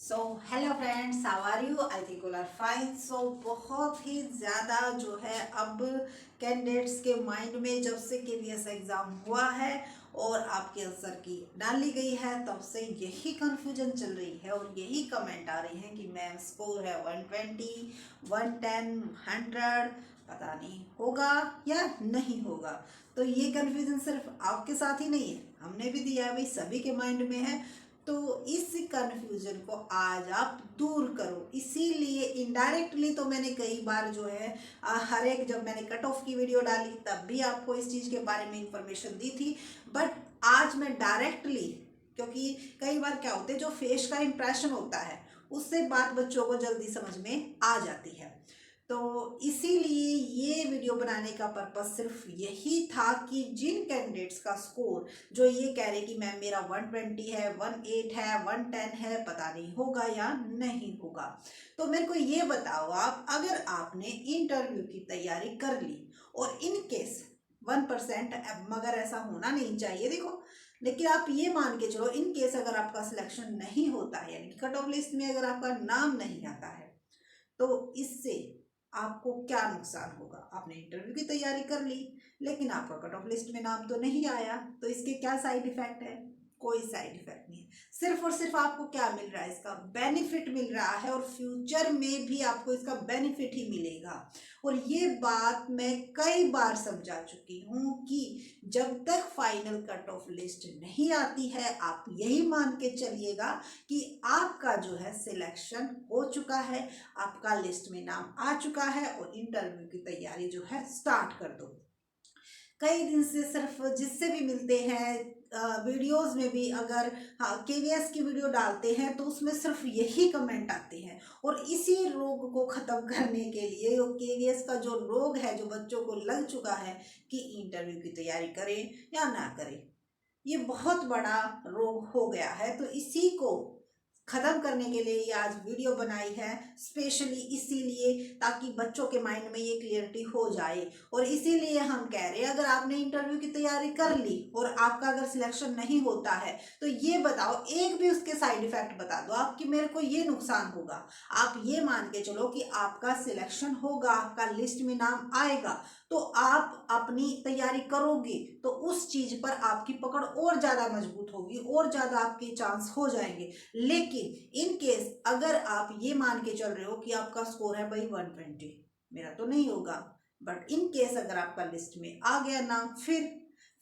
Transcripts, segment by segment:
So hello friends, how are you? I think all are fine. So बहुत ही ज़्यादा जो है अब कैंडिडेट्स के माइंड में जब से केवीएस एग्ज़ाम हुआ है और आपके आंसर की डाली गई है तब से यही कन्फ्यूजन चल रही है और यही कमेंट आ रहे हैं कि मैम स्कोर है 120, 110, 100, पता नहीं होगा या नहीं होगा। तो ये कन्फ्यूजन सिर्फ आपके साथ ही नहीं है, हमने भी दिया है भाई, सभी के माइंड में है। तो इस कन्फ्यूजन को आज आप दूर करो, इसीलिए इनडायरेक्टली तो मैंने कई बार जो है हर एक, जब मैंने कट ऑफ की वीडियो डाली तब भी आपको इस चीज़ के बारे में इंफॉर्मेशन दी थी। बट आज मैं डायरेक्टली, क्योंकि कई बार क्या होता है, जो फेस का इंप्रेशन होता है उससे बात बच्चों को जल्दी समझ में आ जाती है। तो इसीलिए ये वीडियो बनाने का पर्पस सिर्फ यही था कि जिन कैंडिडेट्स का स्कोर जो ये कह रहे कि मैम मेरा 120 है, 18 है, 110 है, पता नहीं होगा या नहीं होगा, तो मेरे को ये बताओ आप, अगर आपने इंटरव्यू की तैयारी कर ली और इन केस 1%, मगर ऐसा होना नहीं चाहिए देखो, लेकिन आप ये मान के चलो इन केस अगर आपका सिलेक्शन नहीं होता है, यानी कट ऑफ लिस्ट में अगर आपका नाम नहीं आता है, तो इससे आपको क्या नुकसान होगा? आपने इंटरव्यू की तैयारी कर ली लेकिन आपका कट ऑफ लिस्ट में नाम तो नहीं आया, तो इसके क्या साइड इफेक्ट है? कोई साइड इफेक्ट नहीं है। सिर्फ और सिर्फ आपको क्या मिल रहा है? इसका बेनिफिट मिल रहा है और फ्यूचर में भी आपको इसका बेनिफिट ही मिलेगा। और ये बात मैं कई बार समझा चुकी हूँ कि जब तक फाइनल कट ऑफ लिस्ट नहीं आती है, आप यही मान के चलिएगा कि आपका जो है सिलेक्शन हो चुका है, आपका लिस्ट में नाम आ चुका है और इंटरव्यू की तैयारी जो है स्टार्ट कर दो। कई दिन से सिर्फ जिससे भी मिलते हैं वीडियोस में भी, अगर हाँ केवीएस की वीडियो डालते हैं तो उसमें सिर्फ यही कमेंट आते हैं। और इसी रोग को ख़त्म करने के लिए, वो केवीएस का जो रोग है जो बच्चों को लग चुका है कि इंटरव्यू की तैयारी करें या ना करें, ये बहुत बड़ा रोग हो गया है। तो इसी को ख़त्म करने के लिए ये आज वीडियो बनाई है, स्पेशली इसीलिए ताकि बच्चों के माइंड में ये क्लियरिटी हो जाए। और इसीलिए हम कह रहे हैं, अगर आपने इंटरव्यू की तैयारी कर ली और आपका अगर सिलेक्शन नहीं होता है तो ये बताओ, एक भी उसके साइड इफेक्ट बता दो आप कि मेरे को ये नुकसान होगा। आप ये मान के चलो कि आपका सिलेक्शन होगा, आपका लिस्ट में नाम आएगा, तो आप अपनी तैयारी करोगे तो उस चीज़ पर आपकी पकड़ और ज़्यादा मजबूत होगी और ज़्यादा आपके चांस हो जाएंगे। लेकिन इन केस अगर आप ये मान के चल रहे हो कि आपका स्कोर है भाई 120, मेरा तो नहीं होगा, बट इन केस अगर आपका लिस्ट में आ गया नाम,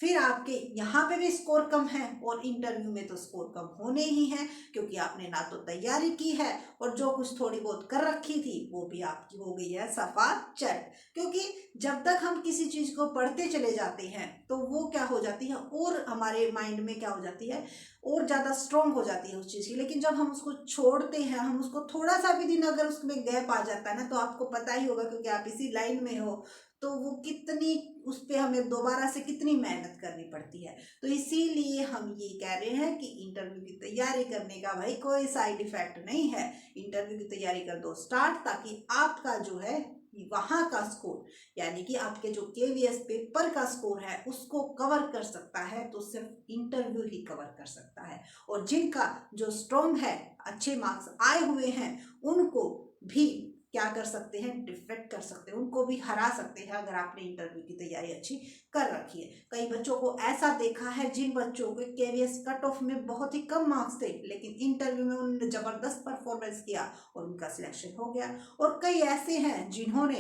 फिर आपके यहाँ पे भी स्कोर कम है और इंटरव्यू में तो स्कोर कम होने ही है, क्योंकि आपने ना तो तैयारी की है और जो कुछ थोड़ी बहुत कर रखी थी वो भी आपकी हो गई है सफा चट। क्योंकि जब तक हम किसी चीज़ को पढ़ते चले जाते हैं तो वो क्या हो जाती है, और हमारे माइंड में क्या हो जाती है, और ज़्यादा स्ट्रोंग हो जाती है उस चीज़ की। लेकिन जब हम उसको छोड़ते हैं, हम उसको थोड़ा सा भी दिन अगर उसमें गैप आ जाता है ना, तो आपको पता ही होगा क्योंकि आप इसी लाइन में हो, तो वो कितनी, उस पर हमें दोबारा से कितनी मेहनत करनी पड़ती है। तो इसीलिए हम ये कह रहे हैं कि इंटरव्यू की तैयारी करने का भाई कोई साइड इफेक्ट नहीं है। इंटरव्यू की तैयारी कर दो स्टार्ट, ताकि आपका जो है वहाँ का स्कोर, यानी कि आपके जो केवीएस पेपर का स्कोर है उसको कवर कर सकता है, तो सिर्फ इंटरव्यू ही कवर कर सकता है। और जिनका जो स्ट्रॉन्ग है, अच्छे मार्क्स आए हुए हैं, उनको भी क्या कर सकते हैं, डिफेक्ट कर सकते हैं, उनको भी हरा सकते हैं अगर आपने इंटरव्यू की तैयारी अच्छी कर रखी है। कई बच्चों को ऐसा देखा है जिन बच्चों को केवीएस कट ऑफ में बहुत ही कम मार्क्स थे, लेकिन इंटरव्यू में उन्होंने जबरदस्त परफॉर्मेंस किया और उनका सिलेक्शन हो गया। और कई ऐसे हैं जिन्होंने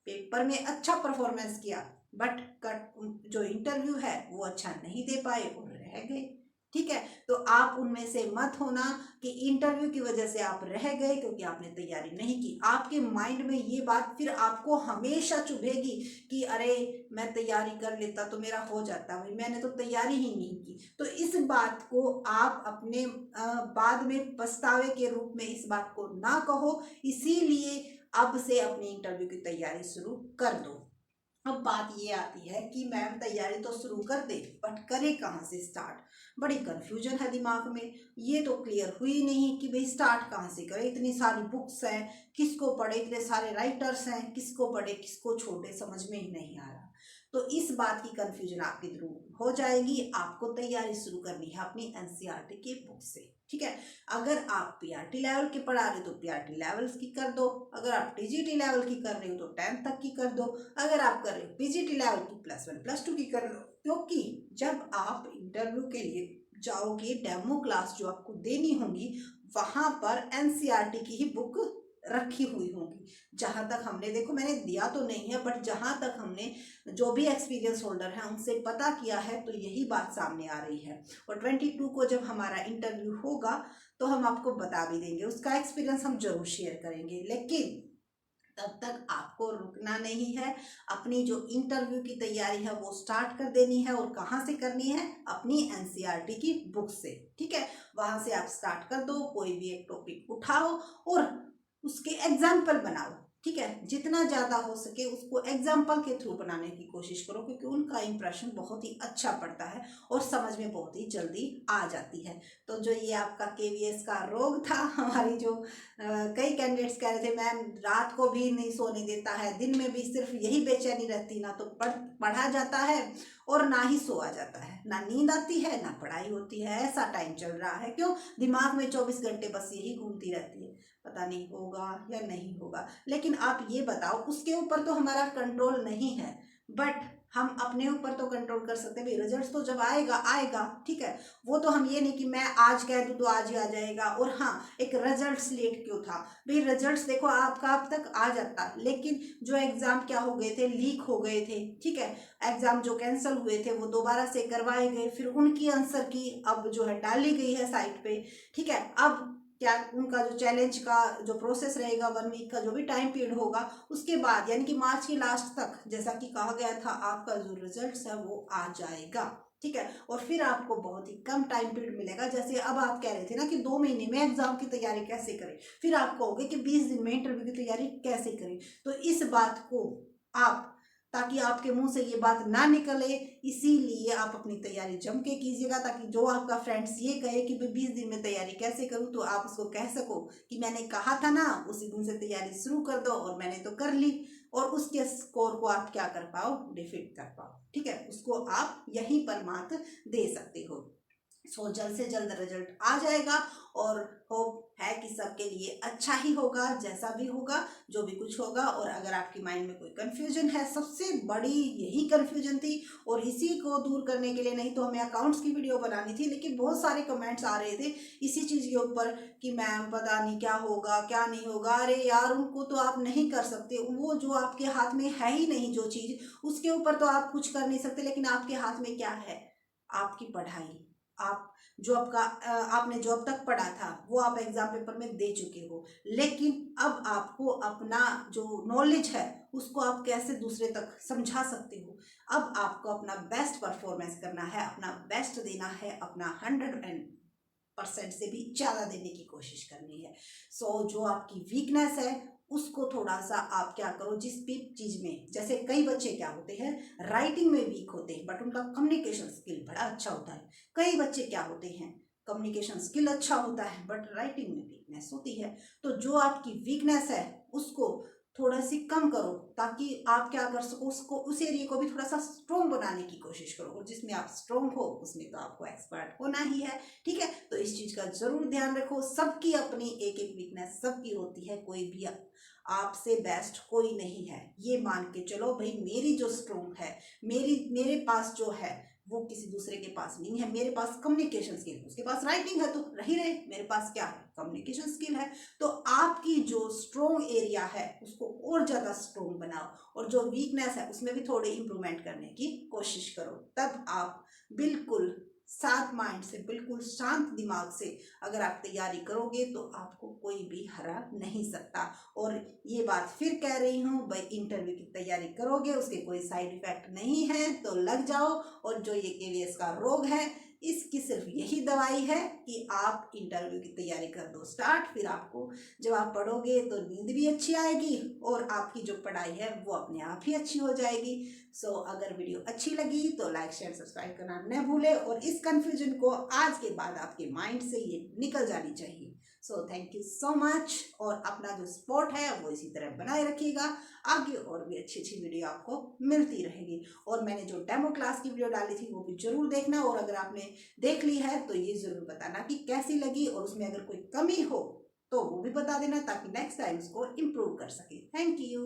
पेपर में अच्छा परफॉर्मेंस किया बट कट जो इंटरव्यू है वो अच्छा नहीं दे पाए और रह गए। ठीक है, तो आप उनमें से मत होना कि इंटरव्यू की वजह से आप रह गए क्योंकि आपने तैयारी नहीं की। आपके माइंड में ये बात फिर आपको हमेशा चुभेगी कि अरे मैं तैयारी कर लेता तो मेरा हो जाता, भाई मैंने तो तैयारी ही नहीं की। तो इस बात को आप अपने बाद में पछतावे के रूप में इस बात को ना कहो, इसीलिए अब से अपनी इंटरव्यू की तैयारी शुरू कर दो। अब बात ये आती है कि मैम तैयारी तो शुरू कर दे बट करे कहाँ से स्टार्ट? बड़ी कंफ्यूजन है दिमाग में, ये तो क्लियर हुई नहीं कि भाई स्टार्ट कहाँ से करें। इतनी सारी बुक्स हैं, किसको पढ़े, इतने सारे राइटर्स हैं, किसको पढ़े किसको छोड़े, समझ में ही नहीं आ रहा। तो इस बात की कंफ्यूजन आपकी दूर हो जाएगी। आपको तैयारी शुरू करनी है अपनी एनसीईआरटी की बुक से, ठीक है। अगर आप पीआरटी लेवल की पढ़ा रहे हो तो पीआरटी लेवल्स की कर दो, अगर आप टीजीटी लेवल की कर रहे हो तो 10th तक की कर दो, अगर आप कर रहे हो पीजीटी लेवल की +1 +2 की कर लो। क्योंकि जब आप इंटरव्यू के लिए जाओगे, डेमो क्लास जो आपको देनी होगी, वहां पर एनसीईआरटी की ही बुक रखी हुई होगी। जहां तक हमने, देखो मैंने दिया तो नहीं है, बट जहां तक हमने जो भी एक्सपीरियंस होल्डर है उनसे पता किया है तो यही बात सामने आ रही है। और 22 को जब हमारा इंटरव्यू होगा तो हम आपको बता भी देंगे, उसका एक्सपीरियंस हम जरूर शेयर करेंगे। लेकिन तब तक आपको रुकना नहीं है, अपनी जो इंटरव्यू की तैयारी है वो स्टार्ट कर देनी है। और कहाँ से करनी है? अपनी एनसीईआरटी की बुक से, ठीक है। वहां से आप स्टार्ट कर दो, कोई भी एक टॉपिक उठाओ और उसके एग्जाम्पल बनाओ, ठीक है। जितना ज़्यादा हो सके उसको एग्जाम्पल के थ्रू बनाने की कोशिश करो, क्योंकि उनका इंप्रेशन बहुत ही अच्छा पड़ता है और समझ में बहुत ही जल्दी आ जाती है। तो जो ये आपका केवीएस का रोग था, हमारी जो कई कैंडिडेट्स कह रहे थे मैम रात को भी नहीं सोने देता है, दिन में भी सिर्फ यही बेचैनी रहती, ना तो पढ़ा जाता है और ना ही सोया जाता है, ना नींद आती है ना पढ़ाई होती है, ऐसा टाइम चल रहा है। क्यों? दिमाग में 24 घंटे बस यही घूमती रहती है। पता नहीं होगा या नहीं होगा। लेकिन आप ये बताओ, उसके ऊपर तो हमारा कंट्रोल नहीं है, बट हम अपने ऊपर तो कंट्रोल कर सकते हैं। भाई रिजल्ट्स तो जब आएगा आएगा, ठीक है। वो तो हम ये नहीं कि मैं आज कह दूं तो आज ही आ जाएगा। और हाँ, एक रिजल्ट्स लेट क्यों था भाई? रिजल्ट्स देखो आपका अब तक आ जाता, लेकिन जो एग्जाम क्या हो गए थे, लीक हो गए थे, ठीक है। एग्जाम जो कैंसिल हुए थे वो दोबारा से करवाए गए, फिर उनकी आंसर की अब जो है डाली गई है साइट पे, ठीक है। अब क्या उनका जो चैलेंज का जो प्रोसेस रहेगा, 1 वीक का जो भी टाइम पीरियड होगा, उसके बाद यानी कि मार्च की लास्ट तक, जैसा कि कहा गया था, आपका जो रिजल्ट्स है वो आ जाएगा, ठीक है। और फिर आपको बहुत ही कम टाइम पीरियड मिलेगा। जैसे अब आप कह रहे थे ना कि 2 महीने में एग्जाम की तैयारी कैसे करें, फिर आप कहोगे कि 20 दिन में इंटरव्यू की तैयारी कैसे करें। तो इस बात को आप, ताकि आपके मुंह से ये बात ना निकले, इसीलिए आप अपनी तैयारी जम के कीजिएगा, ताकि जो आपका फ्रेंड्स ये कहे कि भाई 20 दिन में तैयारी कैसे करूं, तो आप उसको कह सको कि मैंने कहा था ना, उसी दिन से तैयारी शुरू कर दो और मैंने तो कर ली। और उसके स्कोर को आप क्या कर पाओ? डिफीट कर पाओ, ठीक है। उसको आप यहीं पर मात दे सकते हो। सो जल्द से जल्द रिजल्ट आ जाएगा और होप है कि सबके लिए अच्छा ही होगा, जैसा भी होगा, जो भी कुछ होगा। और अगर आपके माइंड में कोई कंफ्यूजन है, सबसे बड़ी यही कंफ्यूजन थी, और इसी को दूर करने के लिए नहीं तो हमें अकाउंट्स की वीडियो बनानी थी, लेकिन बहुत सारे कमेंट्स आ रहे थे इसी चीज़ के ऊपर कि मैम पता नहीं क्या होगा क्या नहीं होगा। अरे यार, उनको तो आप नहीं कर सकते, वो जो आपके हाथ में है ही नहीं जो चीज़, उसके ऊपर तो आप कुछ कर नहीं सकते। लेकिन आपके हाथ में क्या है? आपकी पढ़ाई। आप जो आपका आपने जो अब तक पढ़ा था वो आप एग्जाम पेपर में दे चुके हो, लेकिन अब आपको अपना जो नॉलेज है उसको आप कैसे दूसरे तक समझा सकते हो। अब आपको अपना बेस्ट परफॉर्मेंस करना है, अपना बेस्ट देना है, अपना 100% से भी ज़्यादा देने की कोशिश करनी है। सो जो आपकी वीकनेस है उसको थोड़ा सा आप क्या करो, जिस भी चीज़ में, जैसे कई बच्चे क्या होते हैं राइटिंग में वीक होते हैं बट उनका कम्युनिकेशन स्किल बड़ा अच्छा होता है। कई बच्चे क्या होते हैं कम्युनिकेशन स्किल अच्छा होता है बट राइटिंग में वीकनेस होती है। तो जो आपकी वीकनेस है उसको थोड़ा सी कम करो, ताकि आप क्या कर सको, उसको उस एरिया को भी थोड़ा सा स्ट्रोंग बनाने की कोशिश करो। और जिसमें आप स्ट्रोंग हो उसमें तो आपको एक्सपर्ट होना ही है, ठीक है। तो इस चीज़ का जरूर ध्यान रखो। सबकी अपनी एक एक वीकनेस सबकी होती है, कोई भी आपसे बेस्ट कोई नहीं है। ये मान के चलो भाई, मेरी जो स्ट्रोंग है, मेरे पास जो है वो किसी दूसरे के पास नहीं है। मेरे पास कम्युनिकेशन स्किल, उसके पास राइटिंग है तो रही रहे, मेरे पास क्या है? कम्युनिकेशन स्किल है। तो आपकी जो स्ट्रोंग एरिया है उसको और ज़्यादा स्ट्रोंग बनाओ, और जो वीकनेस है उसमें भी थोड़े इंप्रूवमेंट करने की कोशिश करो। तब आप बिल्कुल शांत माइंड से, बिल्कुल शांत दिमाग से अगर आप तैयारी करोगे तो आपको कोई भी हरा नहीं सकता। और ये बात फिर कह रही हूँ भाई, इंटरव्यू की तैयारी करोगे उसके कोई साइड इफेक्ट नहीं है तो लग जाओ। और जो ये केवीएस का रोग है इसकी सिर्फ यही दवाई है कि आप इंटरव्यू की तैयारी कर दो स्टार्ट। फिर आपको जब आप पढ़ोगे तो नींद भी अच्छी आएगी और आपकी जो पढ़ाई है वो अपने आप ही अच्छी हो जाएगी। सो अगर वीडियो अच्छी लगी तो लाइक शेयर सब्सक्राइब करना न भूले, और इस कंफ्यूजन को आज के बाद आपके माइंड से ये निकल जानी चाहिए। So thank you so much, और अपना जो सपोर्ट है वो इसी तरह बनाए रखिएगा। आगे और भी अच्छी अच्छी वीडियो आपको मिलती रहेगी। और मैंने जो डेमो क्लास की वीडियो डाली थी वो भी जरूर देखना, और अगर आपने देख ली है तो ये जरूर बताना कि कैसी लगी, और उसमें अगर कोई कमी हो तो वो भी बता देना, ताकि नेक्स्ट टाइम उसको इम्प्रूव कर सके। Thank you.